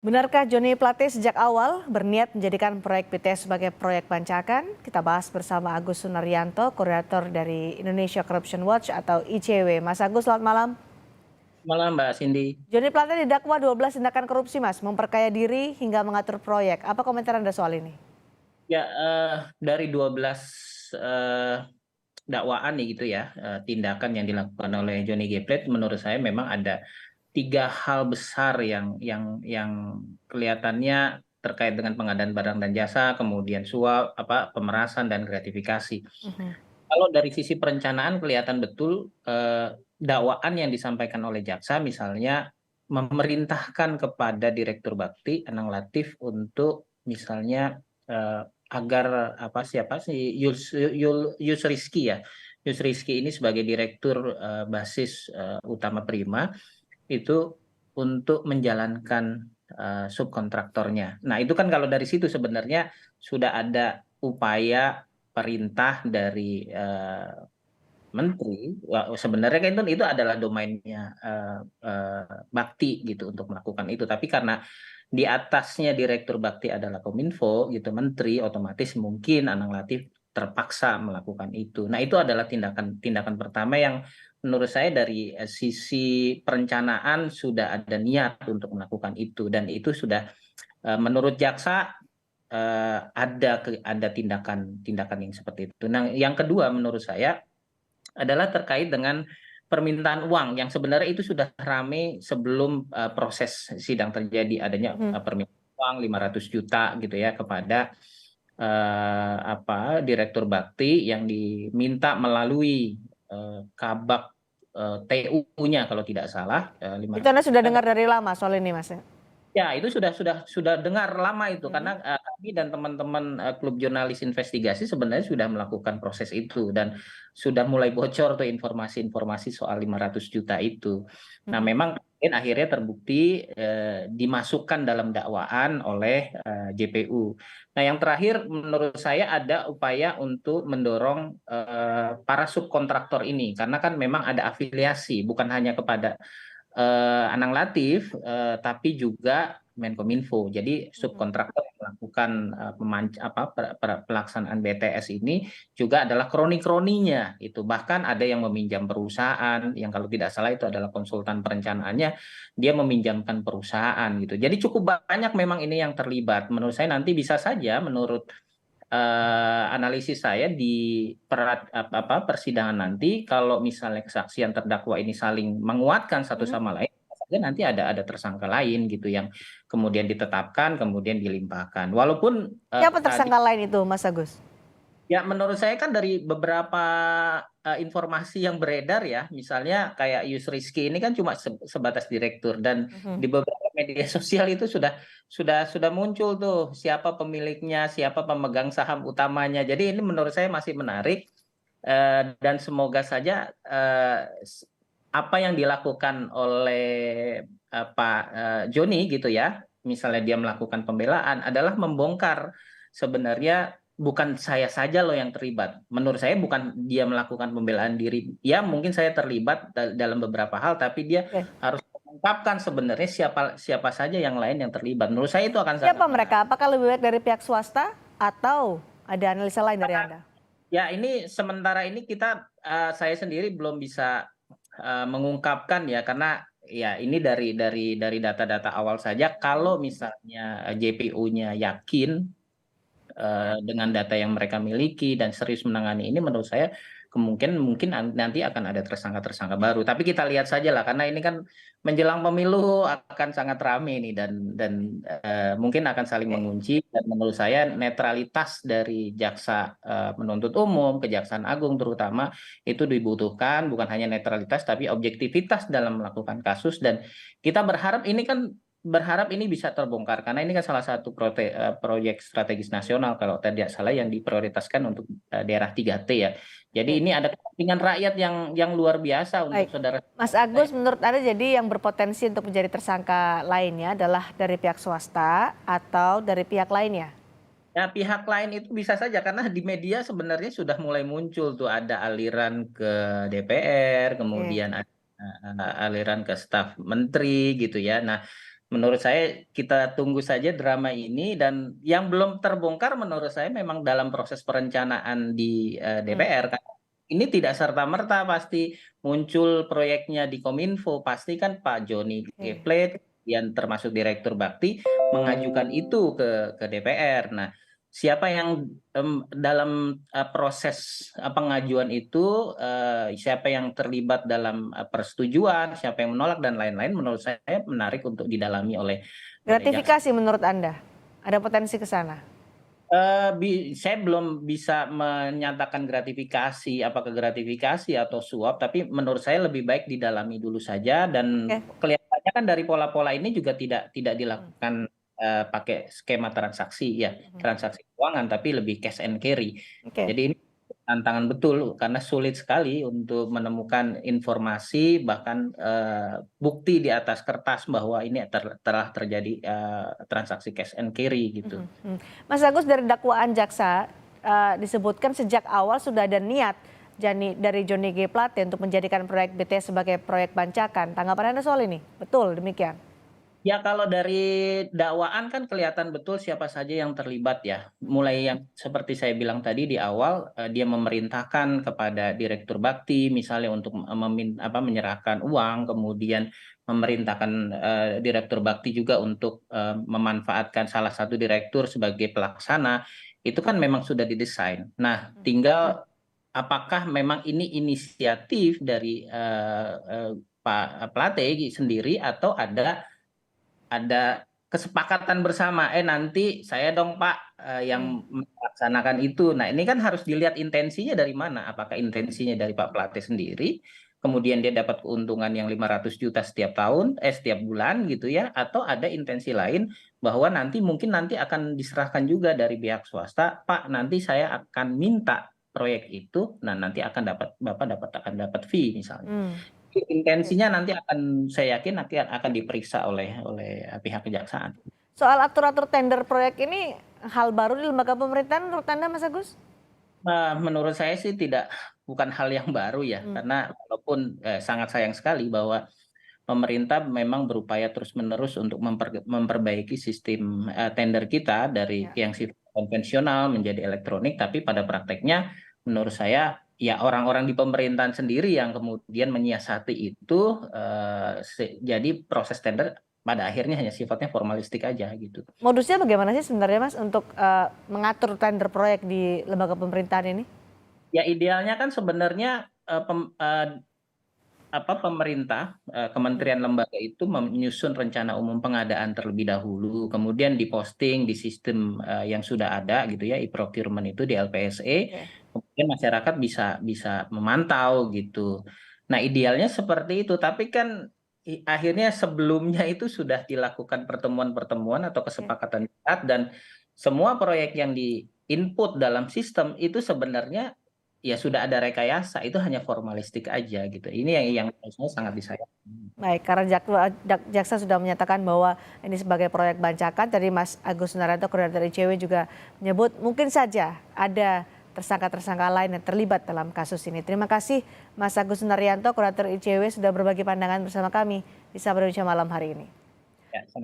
Benarkah Joni Plate sejak awal berniat menjadikan proyek BTS sebagai proyek bancakan? Kita bahas bersama Agus Sunaryanto, koordinator dari Indonesia Corruption Watch atau ICW. Mas Agus, selamat malam. Malam Mbak Cindy. Joni Plate didakwa 12 tindakan korupsi, Mas, memperkaya diri hingga mengatur proyek. Apa komentar Anda soal ini? Ya, dari 12 dakwaan nih gitu ya, tindakan yang dilakukan oleh Johnny G. Plate menurut saya memang ada 3 hal besar yang kelihatannya terkait dengan pengadaan barang dan jasa, kemudian suap, pemerasan dan gratifikasi. Kalau dari sisi perencanaan kelihatan betul, dakwaan yang disampaikan oleh jaksa misalnya memerintahkan kepada Direktur Bakti Anang Latif untuk misalnya, agar siapa sih Yusrisky ya, Yusrisky ini sebagai direktur, basis, utama Prima itu untuk menjalankan, subkontraktornya. Nah itu kan kalau dari situ sebenarnya sudah ada upaya perintah dari, menteri, sebenarnya kan itu adalah domainnya, Bakti gitu untuk melakukan itu. Tapi karena di atasnya Direktur Bakti adalah Kominfo gitu, menteri, otomatis mungkin Anang Latif terpaksa melakukan itu. Nah itu adalah tindakan tindakan pertama yang menurut saya dari, sisi perencanaan sudah ada niat untuk melakukan itu dan itu sudah, menurut jaksa, ada tindakan tindakan yang seperti itu. Nah yang kedua menurut saya adalah terkait dengan permintaan uang yang sebenarnya itu sudah ramai sebelum, proses sidang terjadi, adanya, permintaan uang 500 juta gitu ya kepada, Direktur Bakti yang diminta melalui, Kabak, TU-nya kalau tidak salah, Itu Anda 500 sudah juta. dengar dari lama soal ini, Mas? Ya, itu sudah dengar lama itu karena, kami dan teman-teman, klub jurnalis investigasi sebenarnya sudah melakukan proses itu dan sudah mulai bocor tuh informasi-informasi soal 500 juta itu. Nah, memang kemudian akhirnya terbukti, dimasukkan dalam dakwaan oleh, JPU. Nah, yang terakhir menurut saya ada upaya untuk mendorong, para subkontraktor ini karena kan memang ada afiliasi bukan hanya kepada, Anang Latif, tapi juga Menkominfo. Jadi subkontraktor yang melakukan, pelaksanaan BTS ini juga adalah kroni-kroninya itu. Bahkan ada yang meminjam perusahaan, yang kalau tidak salah itu adalah konsultan perencanaannya, dia meminjamkan perusahaan gitu. Jadi cukup banyak memang ini yang terlibat. Menurut saya nanti bisa saja menurut, analisis saya di persidangan nanti kalau misalnya kesaksian terdakwa ini saling menguatkan satu sama lain, bisa saja nanti ada tersangka lain gitu yang kemudian ditetapkan, kemudian dilimpahkan. Walaupun, Siapa tadi tersangka lain itu, Mas Agus? ya menurut saya kan dari beberapa, informasi yang beredar ya, misalnya kayak Yusrisky ini kan cuma sebatas direktur dan di beberapa media sosial itu sudah muncul tuh siapa pemiliknya, siapa pemegang saham utamanya. Jadi ini menurut saya masih menarik, dan semoga saja, apa yang dilakukan oleh, Pak, Joni gitu ya, misalnya dia melakukan pembelaan adalah membongkar sebenarnya bukan saya saja loh yang terlibat. Menurut saya bukan dia melakukan pembelaan diri. Ya mungkin saya terlibat dalam beberapa hal, tapi dia Oke. harus mengungkapkan sebenarnya siapa siapa saja yang lain yang terlibat. Menurut saya itu akan sangat Siapa menarik. mereka? Apakah lebih baik dari pihak swasta atau ada analisa lain dari Anda? Ya ini sementara ini kita, saya sendiri belum bisa, mengungkapkan ya karena ya ini dari data-data awal saja kalau misalnya, JPU-nya yakin, dengan data yang mereka miliki dan serius menangani ini menurut saya kemungkinan mungkin nanti akan ada tersangka-tersangka baru. Tapi kita lihat saja lah karena ini kan menjelang pemilu akan sangat ramai nih dan, mungkin akan saling Oke. mengunci dan menurut saya netralitas dari jaksa, penuntut umum, Kejaksaan Agung terutama itu dibutuhkan bukan hanya netralitas tapi objektivitas dalam melakukan kasus dan kita berharap ini bisa terbongkar karena ini kan salah satu proyek strategis nasional kalau tidak salah yang diprioritaskan untuk, daerah 3T ya. Jadi Oke. ini ada kepentingan rakyat yang luar biasa untuk Baik, saudara Mas saya. Agus, menurut Anda jadi yang berpotensi untuk menjadi tersangka lainnya adalah dari pihak swasta atau dari pihak lainnya? Ya pihak lain itu bisa saja karena di media sebenarnya sudah mulai muncul tuh ada aliran ke DPR, Oke. kemudian ada, aliran ke staf menteri gitu ya. Nah menurut saya kita tunggu saja drama ini, dan yang belum terbongkar menurut saya memang dalam proses perencanaan di Hmm, DPR kan. Ini tidak serta-merta pasti muncul proyeknya di Kominfo, pasti kan Pak Joni G. oke. Plate yang termasuk Direktur Bakti mengajukan itu ke DPR. Nah, siapa yang dalam proses pengajuan itu, siapa yang terlibat dalam persetujuan, siapa yang menolak dan lain-lain, menurut saya menarik untuk didalami oleh jaksa. Gratifikasi menurut Anda, ada potensi ke sana? Saya belum bisa menyatakan gratifikasi, apakah gratifikasi atau suap, tapi menurut saya lebih baik didalami dulu saja, dan Oke. kelihatannya kan dari pola-pola ini juga tidak Hmm, dilakukan pakai skema transaksi ya, mhm. transaksi keuangan, tapi lebih cash and carry. Oke. Jadi ini tantangan betul karena sulit sekali untuk menemukan informasi, bahkan bukti di atas kertas bahwa ini telah terjadi transaksi cash and carry gitu. Mhm, mhm. Mas Agus, dari dakwaan jaksa disebutkan sejak awal sudah ada niat dari Johnny G. Plate untuk menjadikan proyek BTS sebagai proyek bancakan. Tanggapan Anda soal ini? Betul demikian? Ya, kalau dari dakwaan kan kelihatan betul siapa saja yang terlibat ya. Mulai yang seperti saya bilang tadi di awal, dia memerintahkan kepada Direktur Bakti misalnya untuk menyerahkan uang, kemudian memerintahkan Direktur Bakti juga untuk memanfaatkan salah satu direktur sebagai pelaksana. Itu kan memang sudah didesain. Nah, tinggal apakah memang ini inisiatif dari Pak Plate sendiri, atau ada kesepakatan bersama, nanti saya dong Pak Hmm, yang melaksanakan itu. Nah, ini kan harus dilihat intensinya dari mana. Apakah intensinya dari Pak Plate sendiri, kemudian dia dapat keuntungan yang 500 juta setiap tahun, setiap bulan gitu ya, atau ada intensi lain bahwa nanti akan diserahkan juga dari pihak swasta, Pak, nanti saya akan minta proyek itu, nah nanti Bapak akan dapat fee misalnya. hmm. Oke. Intensinya nanti saya yakin nanti akan diperiksa oleh pihak kejaksaan. Soal atur-atur tender proyek ini hal baru di lembaga pemerintahan menurut Anda, Mas Agus? Menurut saya sih bukan hal yang baru ya, Hmm, karena walaupun sangat sayang sekali bahwa pemerintah memang berupaya terus-menerus untuk memperbaiki sistem tender kita dari ya. yang sifatnya konvensional menjadi elektronik, tapi pada prakteknya menurut saya ya orang-orang di pemerintahan sendiri yang kemudian menyiasati itu, jadi proses tender pada akhirnya hanya sifatnya formalistik aja gitu. Modusnya bagaimana sih sebenarnya, Mas, untuk mengatur tender proyek di lembaga pemerintahan ini? Ya idealnya kan sebenarnya pemerintah, Hmm, kementerian lembaga itu menyusun rencana umum pengadaan terlebih dahulu, kemudian diposting di sistem yang sudah ada gitu ya, e-procurement itu di LPSE, oke. kemudian masyarakat bisa bisa memantau gitu. Nah, idealnya seperti itu, tapi kan akhirnya sebelumnya itu sudah dilakukan pertemuan-pertemuan atau Oke. kesepakatan dan semua proyek yang di-input dalam sistem itu sebenarnya ya sudah ada rekayasa, itu hanya formalistik aja gitu. Ini yang menurut saya sangat disayangkan. Baik, karena jaksa sudah menyatakan bahwa ini sebagai proyek bancakan, tadi Mas Agus Sunaryanto, koordinator ICW juga menyebut mungkin saja ada tersangka-tersangka lain yang terlibat dalam kasus ini. Terima kasih Mas Agus Sunaryanto, koordinator ICW sudah berbagi pandangan bersama kami di Sabar Indonesia malam hari ini. Ya,